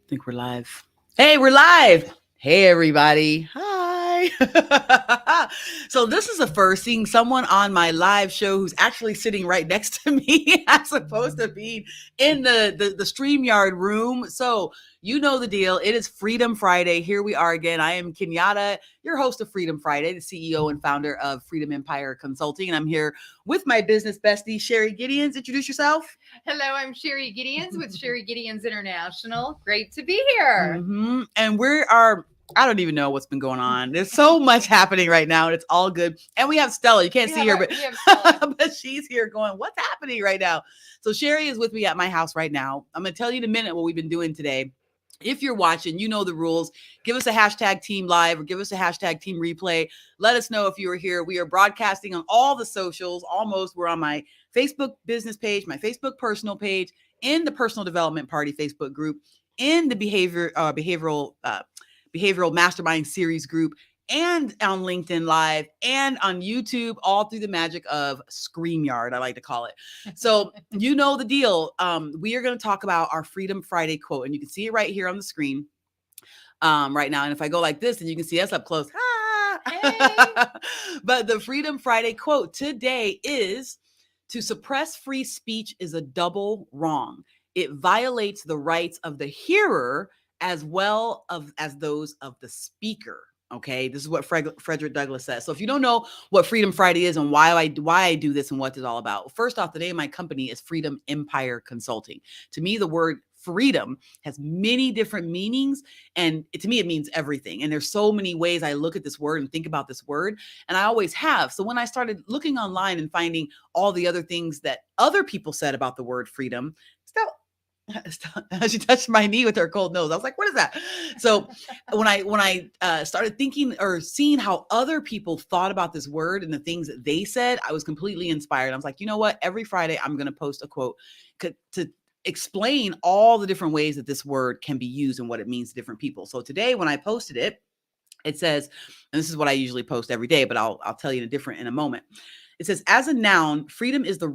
Think we're live. Hey, we're live. Hey, everybody. Hi. So this is the first seeing someone on my live show who's actually sitting right next to me as opposed to being in the StreamYard room. So you know the deal. It is Freedom Friday. Here we are again. I am Kenyatta, your host of Freedom Friday, the CEO and founder of Freedom Empire Consulting. And I'm here with my business bestie, Sherry Gideons. Introduce yourself. Hello, I'm Sherry Gideons with Sherry Gideons International. Great to be here. And I don't even know what's been going on. There's so much happening right now, and it's all good. And we have Stella. You can't see her, but she's here going, what's happening right now? So Sherry is with me at my house right now. I'm going to tell you in a minute what we've been doing today. If you're watching, you know the rules. Give us a hashtag team live or give us a hashtag team replay. Let us know if you are here. We are broadcasting on all the socials. Almost. We're on my Facebook business page, my Facebook personal page, in the personal development party Facebook group, in the behavioral mastermind series group, and on LinkedIn Live and on YouTube, all through the magic of StreamYard, I like to call it. So you know the deal. We are going to talk about our Freedom Friday quote, and you can see it right here on the screen right now. And if I go like this, then you can see us up close. Hey. But the Freedom Friday quote today is, to suppress free speech is a double wrong. It violates the rights of the hearer as well as those of the speaker. Okay, this is what Frederick Douglass says. So if you don't know what Freedom Friday is and why I do this and what it's all about, first off, the name of my company is Freedom Empire Consulting. To me, the word freedom has many different meanings, and to me, it means everything. And there's so many ways I look at this word and think about this word, and I always have. So when I started looking online and finding all the other things that other people said about the word freedom, she touched my knee with her cold nose. I was like, what is that? So when I started thinking or seeing how other people thought about this word and the things that they said, I was completely inspired. I was like, you know what? Every Friday, I'm going to post a quote to explain all the different ways that this word can be used and what it means to different people. So today, when I posted it, it says, and this is what I usually post every day, but I'll tell you in a moment. It says, as a noun, freedom is the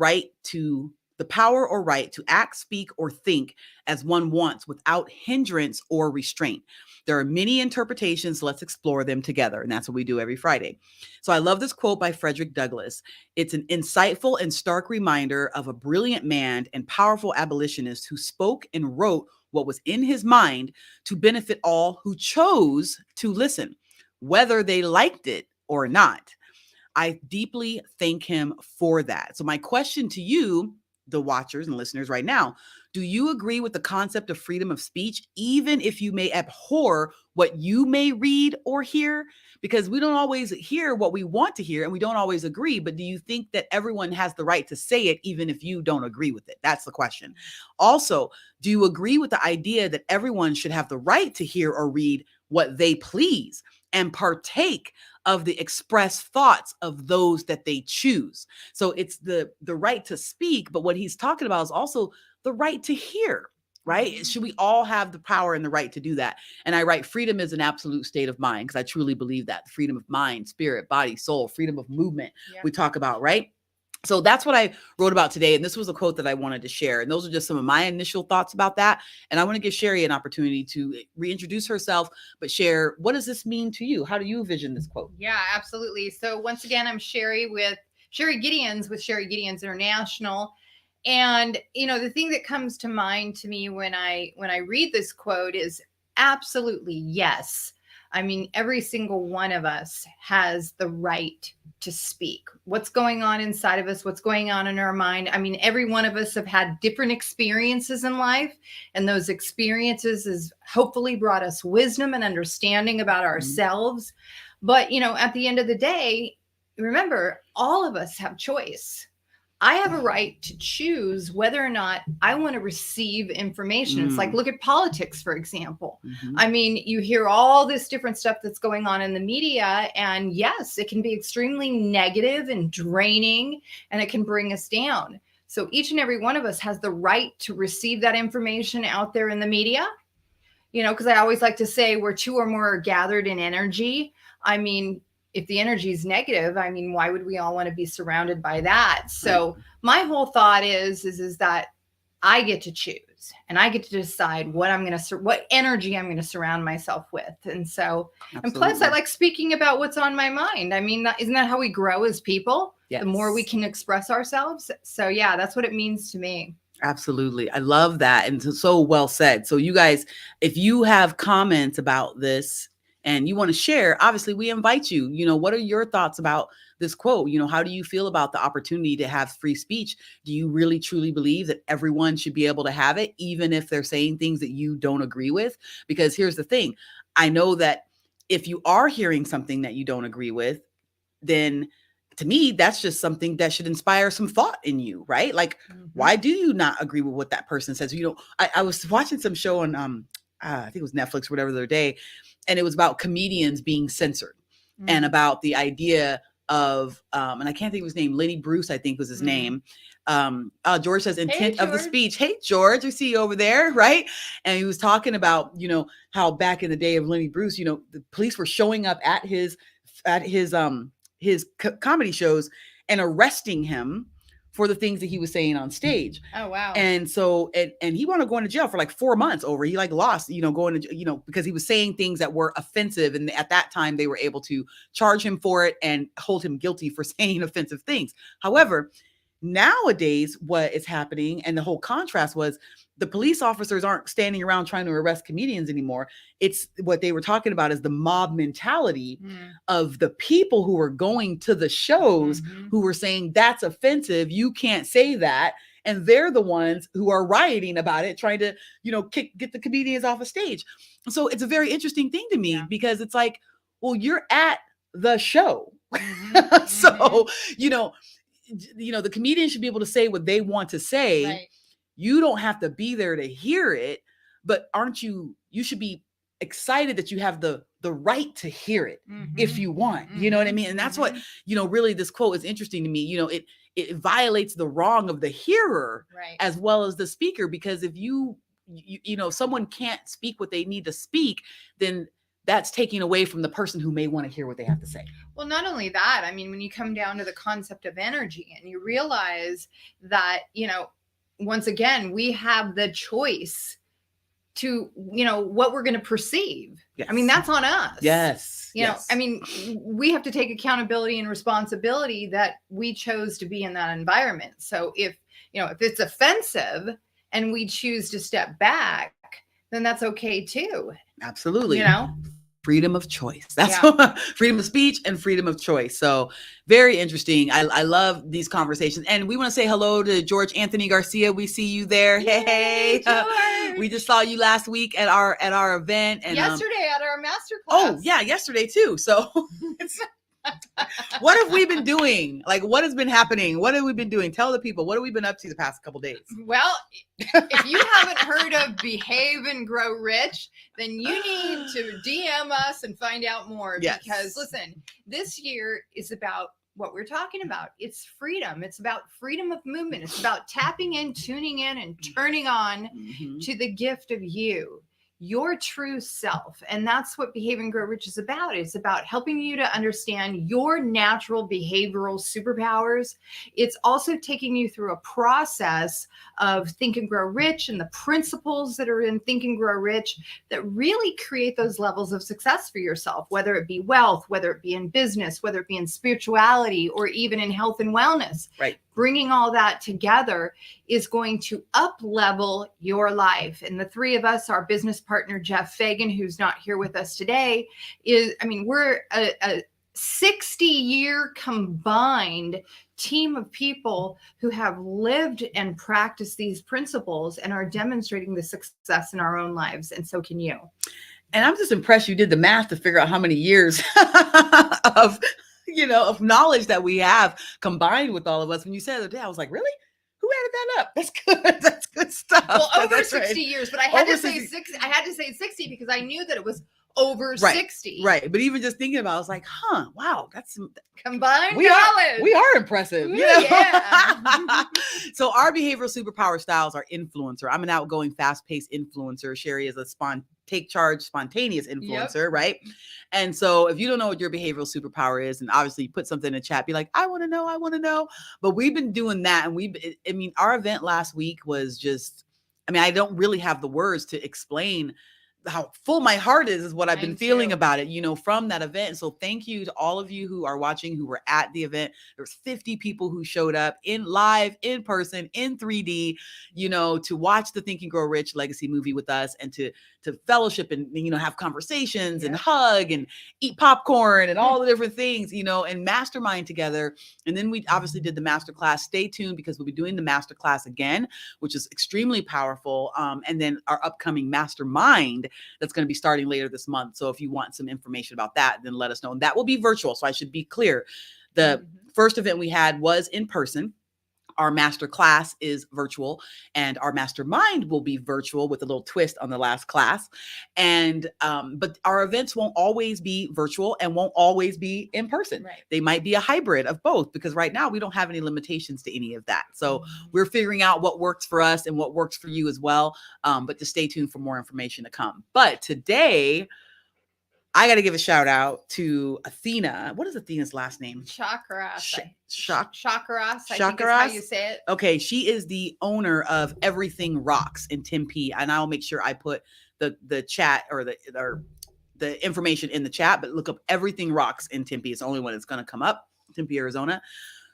power or right to act, speak, or think as one wants without hindrance or restraint. There are many interpretations. Let's explore them together. And that's what we do every Friday. So I love this quote by Frederick Douglass. It's an insightful and stark reminder of a brilliant man and powerful abolitionist who spoke and wrote what was in his mind to benefit all who chose to listen, whether they liked it or not. I deeply thank him for that. So my question to you, the watchers and listeners right now, do you agree with the concept of freedom of speech, even if you may abhor what you may read or hear? Because we don't always hear what we want to hear and we don't always agree, but do you think that everyone has the right to say it, even if you don't agree with it? That's the question. Also, do you agree with the idea that everyone should have the right to hear or read what they please and partake of the expressed thoughts of those that they choose? So it's the right to speak, but what he's talking about is also the right to hear, right? Should we all have the power and the right to do that? And I write, freedom is an absolute state of mind, because I truly believe that. Freedom of mind, spirit, body, soul, freedom of movement, we talk about, right? So that's what I wrote about today. And this was a quote that I wanted to share. And those are just some of my initial thoughts about that. And I want to give Sherry an opportunity to reintroduce herself, but share, what does this mean to you? How do you envision this quote? Yeah, absolutely. So once again, I'm Sherry Gideons with Sherry Gideons International. And, the thing that comes to mind to me when I read this quote is absolutely yes. I mean, every single one of us has the right to speak. What's going on inside of us? What's going on in our mind? I mean, every one of us have had different experiences in life, and those experiences has hopefully brought us wisdom and understanding about ourselves. But, at the end of the day, remember, all of us have choice. I have a right to choose whether or not I want to receive information. It's like, look at politics, for example. I mean, you hear all this different stuff that's going on in the media, and yes, it can be extremely negative and draining, and it can bring us down. So each and every one of us has the right to receive that information out there in the media, because I always like to say, where two or more are gathered in energy. I mean, if the energy is negative, I mean, why would we all want to be surrounded by that? So my whole thought is that I get to choose, and I get to decide what what energy I'm going to surround myself with. And so, Absolutely. and plus I like speaking about what's on my mind. I mean, isn't that how we grow as people? Yes. The more we can express ourselves. So yeah, that's what it means to me. Absolutely. I love that. And so well said. So you guys, if you have comments about this and you want to share, obviously we invite you. What are your thoughts about this quote? How do you feel about the opportunity to have free speech? Do you really truly believe that everyone should be able to have it, even if they're saying things that you don't agree with? Because here's the thing. I know that if you are hearing something that you don't agree with, then to me, that's just something that should inspire some thought in you, right? Like, why do you not agree with what that person says? I was watching some show on, I think it was Netflix or whatever the other day, and it was about comedians being censored and about the idea of, and I can't think of his name, Lenny Bruce, I think was his name. George says intent of the speech. Hey, George, I see you over there, right? And he was talking about, how back in the day of Lenny Bruce, the police were showing up at his comedy shows and arresting him for the things that he was saying on stage. Oh, wow. And so, and he wound up going to jail for like 4 months over, he like lost, going to, because he was saying things that were offensive. And at that time they were able to charge him for it and hold him guilty for saying offensive things. However, nowadays what is happening, and the whole contrast was, the police officers aren't standing around trying to arrest comedians anymore. It's what they were talking about is the mob mentality of the people who were going to the shows who were saying that's offensive. You can't say that. And they're the ones who are rioting about it, trying to, get the comedians off a stage. So it's a very interesting thing to me because it's like, well, you're at the show. So, the comedian should be able to say what they want to say. Right. You don't have to be there to hear it, but you should be excited that you have the right to hear it if you want, you know what I mean? And that's what, really this quote is interesting to me. It violates the wrong of the hearer as well as the speaker, because if someone can't speak what they need to speak, then that's taking away from the person who may want to hear what they have to say. Well, not only that, I mean, when you come down to the concept of energy and you realize that, once again, we have the choice to, what we're going to perceive. Yes. I mean, that's on us. Yes. I mean, we have to take accountability and responsibility that we chose to be in that environment. So if it's offensive and we choose to step back, then that's okay too. Absolutely. Freedom of choice. That's freedom of speech and freedom of choice. So very interesting. I love these conversations. And we want to say hello to George Anthony Garcia. We see you there. Yay, hey, we just saw you last week at our event. And yesterday at our masterclass. Oh yeah, yesterday too. So what have we been doing? Like, what has been happening? What have we been doing? Tell the people, what have we been up to the past couple days? Well, if you haven't heard of Behave and Grow Rich, then you need to DM us and find out more. Yes. Because listen, this year is about what we're talking about. It's freedom. It's about freedom of movement. It's about tapping in, tuning in, and turning on to the gift of you, your true self. And that's what Behave and Grow Rich is about. It's about helping you to understand your natural behavioral superpowers. It's also taking you through a process of Think and Grow Rich and the principles that are in Think and Grow Rich that really create those levels of success for yourself, whether it be wealth, whether it be in business, whether it be in spirituality, or even in health and wellness. Right. Bringing all that together is going to up-level your life. And the three of us, our business partner, Jeff Fagan, who's not here with us today, we're a 60-year combined team of people who have lived and practiced these principles and are demonstrating the success in our own lives. And so can you. And I'm just impressed you did the math to figure out how many years of knowledge that we have combined with all of us. When you said the other day, I was like, really? Who added that up? That's good. That's good stuff. Well, over 60 years, but I had to say 60. I had to say 60 because I knew that it was over 60. Right. But even just thinking about it, I was like, wow, that's combined knowledge. We are impressive. Ooh, yeah. So our behavioral superpower styles are influencer. I'm an outgoing, fast-paced influencer. Sherry is a take charge, spontaneous Yep. influencer, right? And so if you don't know what your behavioral superpower is, and obviously put something in the chat, be like, I want to know. But we've been doing that. And our event last week was just, I don't really have the words to explain how full my heart is what I've been feeling about it, from that event. And so thank you to all of you who are watching, who were at the event. There's 50 people who showed up in live, in person, in 3D, to watch the Think and Grow Rich legacy movie with us, and to fellowship and, have conversations and hug and eat popcorn and all the different things, and mastermind together. And then we obviously did the masterclass. Stay tuned, because we'll be doing the masterclass again, which is extremely powerful. And then our upcoming mastermind that's going to be starting later this month. So if you want some information about that, then let us know. And that will be virtual. So I should be clear. The first event we had was in person. Our master class is virtual, and our mastermind will be virtual with a little twist on the last class. And but our events won't always be virtual and won't always be in person. Right. They might be a hybrid of both, because right now we don't have any limitations to any of that. So we're figuring out what works for us and what works for you as well. But to stay tuned for more information to come. But today, I got to give a shout out to Athena. What is Athena's last name? Chakras. Chakras. I think is how you say it. Okay, she is the owner of Everything Rocks in Tempe, and I'll make sure I put the chat or the information in the chat. But look up Everything Rocks in Tempe. It's the only one that's going to come up. Tempe, Arizona.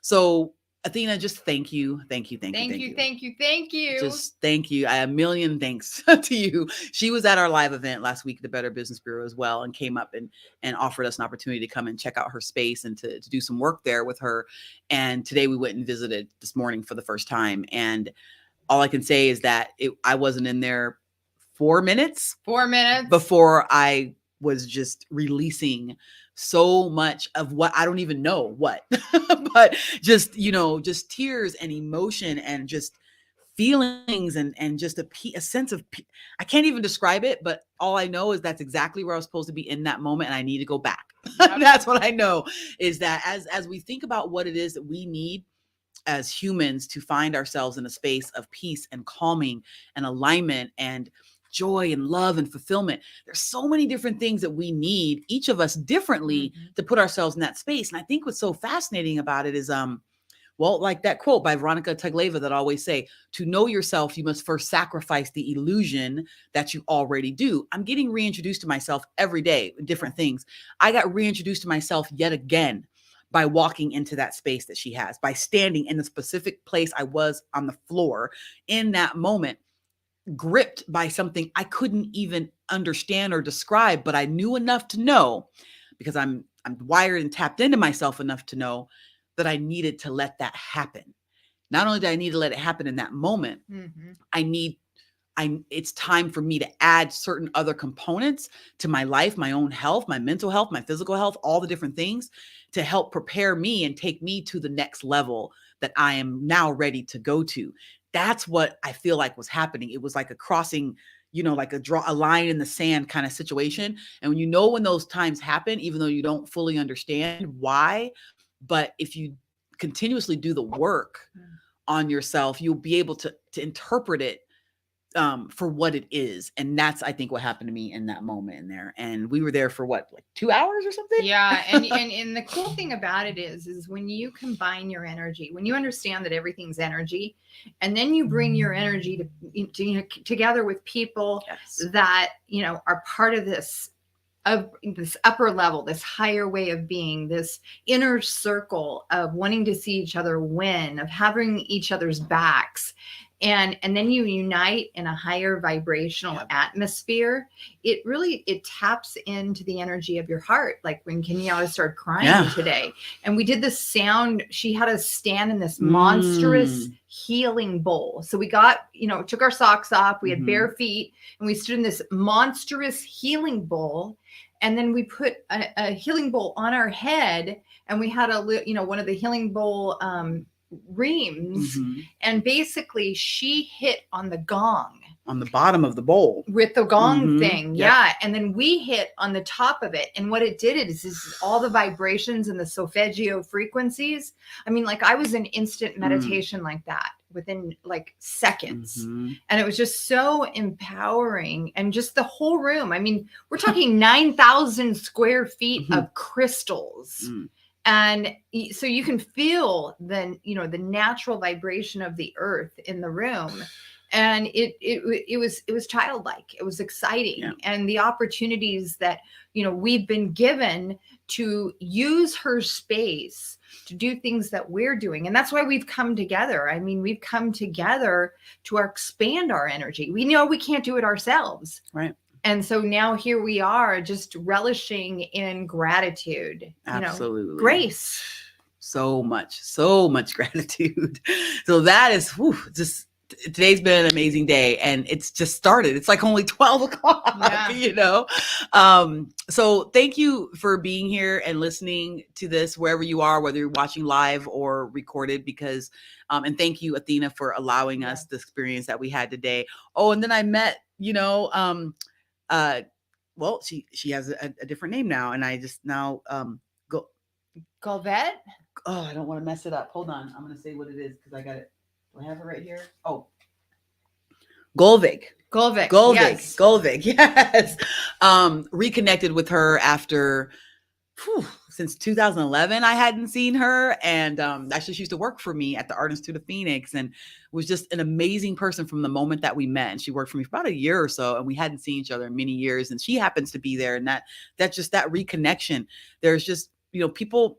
So Athena, just thank you. Thank you. Just thank you. A million thanks to you. She was at our live event last week at the Better Business Bureau as well, and came up and offered us an opportunity to come and check out her space and to do some work there with her. And today we went and visited this morning for the first time. And all I can say is that I wasn't in there 4 minutes before I was just releasing so much of what I don't even know what, but just, just tears and emotion and just feelings and just a sense of, I can't even describe it, but all I know is that's exactly where I was supposed to be in that moment. And I need to go back. That's what I know, is that as we think about what it is that we need as humans to find ourselves in a space of peace and calming and alignment and joy and love and fulfillment, there's so many different things that we need, each of us differently, to put ourselves in that space. And I think what's so fascinating about it is, like that quote by Veronica Tagleva that I always say, to know yourself, you must first sacrifice the illusion that you already do. I'm getting reintroduced to myself every day, different things. I got reintroduced to myself yet again by walking into that space that she has, by standing in the specific place I was on the floor in that moment, gripped by something I couldn't even understand or describe, but I knew enough to know, because I'm wired and tapped into myself enough to know that I needed to let that happen. Not only did I need to let it happen in that moment, it's time for me to add certain other components to my life, my own health, my mental health, my physical health, all the different things to help prepare me and take me to the next level that I am now ready to go to. That's what I feel like was happening. It was like a crossing, like a line in the sand kind of situation. And when those times happen, even though you don't fully understand why, but if you continuously do the work on yourself, you'll be able to interpret it for what it is. And that's, I think, what happened to me in that moment in there. And we were there for what, like 2 hours or something? Yeah. And the cool thing about it is when you combine your energy, when you understand that everything's energy, and then you bring your energy to together with people that, are part of this upper level, this higher way of being, this inner circle of wanting to see each other win, of having each other's backs. And then you unite in a higher vibrational atmosphere. It taps into the energy of your heart. Like when Kenyatta started crying today, and we did this sound, she had us stand in this monstrous healing bowl. So we got, took our socks off, we had bare feet, and we stood in this monstrous healing bowl. And then we put a healing bowl on our head, and we had one of the healing bowl reams, and basically she hit on the gong on the bottom of the bowl with the gong thing. And then we hit on the top of it, and what it did is all the vibrations and the solfeggio frequencies. I mean, like I was in instant meditation like that. within like seconds. Mm-hmm. And it was just so empowering. And just the whole room. I mean, we're talking 9,000 square feet Mm-hmm. of crystals. Mm. And so you can feel the, you know, the natural vibration of the earth in the room. And it was childlike. It was exciting. Yeah. And the opportunities that, you know, we've been given to use her space to do things that we're doing. And that's why we've come together. I mean, we've come together to expand our energy. We know we can't do it ourselves. Right. And so now here we are, just relishing in gratitude. Absolutely. You know, grace. So much gratitude. So that is just, today's been an amazing day, and it's just started. It's like only 12 o'clock, Yeah. you know? So thank you for being here and listening to this wherever you are, whether you're watching live or recorded, because, and thank you, Athena, for allowing us the experience that we had today. Oh, and then I met, you know, well, she has a different name now, and I just now, Golvet? Oh, I don't want to mess it up. Hold on. I'm going to say what it is because I got it. Do I have it right here? Oh, Golvig. Yes. Reconnected with her after, since 2011, I hadn't seen her. And actually, she used to work for me at the Art Institute of Phoenix, and was just an amazing person from the moment that we met. And she worked for me for about a year or so, and we hadn't seen each other in many years. And she happens to be there. And that just that reconnection. There's just, you know, people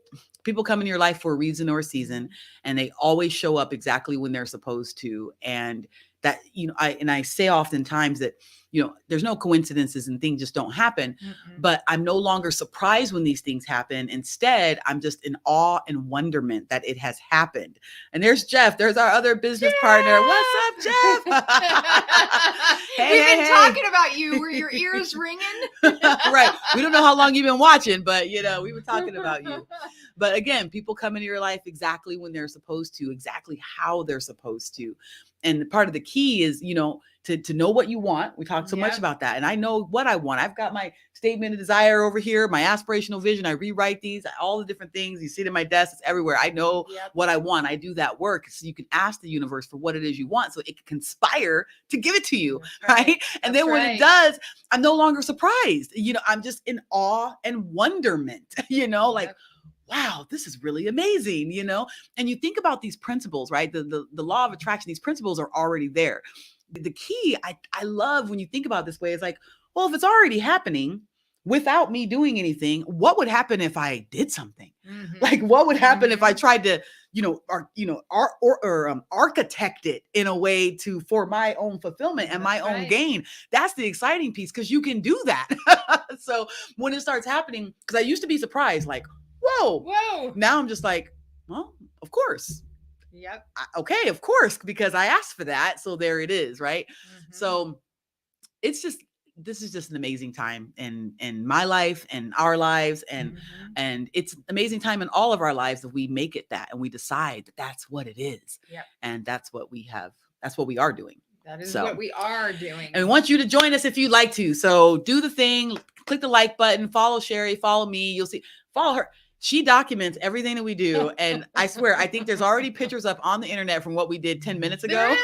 come in your life for a reason or a season, and they always show up exactly when they're supposed to. And that, you know, I say oftentimes that, you know, there's no coincidences and things just don't happen. Mm-mm. But I'm no longer surprised when these things happen. Instead, I'm just in awe and wonderment that it has happened. And there's Jeff. There's our other business partner. What's up, Jeff? We've been talking about you. Were your ears ringing? Right. We don't know how long you've been watching, but, you know, we were talking about you. But again, people come into your life exactly when they're supposed to, exactly how they're supposed to. And part of the key is, you know, to know what you want. We talk so much about that. And I know what I want. I've got my statement of desire over here, my aspirational vision. I rewrite these, all the different things. You see it in my desk. It's everywhere. I know what I want. I do that work. So you can ask the universe for what it is you want, so it can conspire to give it to you. Right. And then when it does, I'm no longer surprised. You know, I'm just in awe and wonderment, you know, like, wow, this is really amazing, you know? And you think about these principles, right? The law of attraction, these principles are already there. The key, I love when you think about it this way, is like, well, if it's already happening without me doing anything, what would happen if I did something? Mm-hmm. Like, what would happen if I tried to, architect it in a way for my own fulfillment and my own gain? That's the exciting piece, because you can do that. So when it starts happening, because I used to be surprised, like, whoa. Now I'm just like, well, of course. Yep. Okay, of course, because I asked for that. So there it is, right? Mm-hmm. So this is just an amazing time in my life and our lives. And it's an amazing time in all of our lives that we make it that, and we decide that that's what it is. Yep. And that's what we are doing. That is what we are doing. And we want you to join us if you'd like to. So do the thing, click the like button, follow Sherry, follow me. You'll see, follow her. She documents everything that we do. And I swear, I think there's already pictures up on the internet from what we did 10 minutes ago. There is.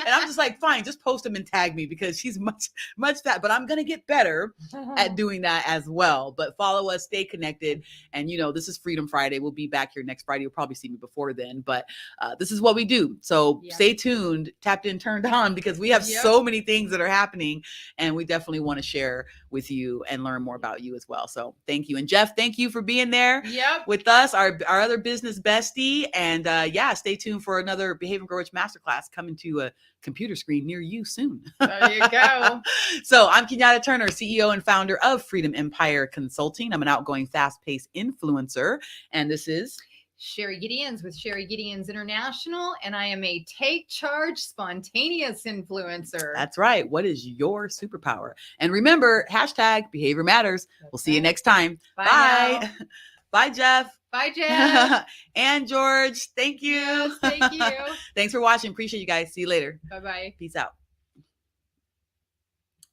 And I'm just like, fine, just post them and tag me, because she's much that, but I'm going to get better at doing that as well. But follow us, stay connected. And, you know, this is Freedom Friday. We'll be back here next Friday. You'll probably see me before then, but this is what we do. So stay tuned, tapped in, turned on, because we have so many things that are happening, and we definitely want to share with you and learn more about you as well. So thank you. And Jeff, thank you for being there with us, our other business bestie. And stay tuned for another Behave and Grow Rich Masterclass coming to a computer screen near you soon. There you go. So I'm Kenyatta Turner, CEO and founder of Freedom Empire Consulting. I'm an outgoing, fast-paced influencer. And this is Sherry Gideons with Sherry Gideons International, and I am a take charge, spontaneous influencer. That's right. What is your superpower? And remember, #Behavior Matters. We'll see you next time. Bye. Bye, Jeff. Bye, Jeff. And George. Thank you. Yes, thank you. Thanks for watching. Appreciate you guys. See you later. Bye-bye. Peace out.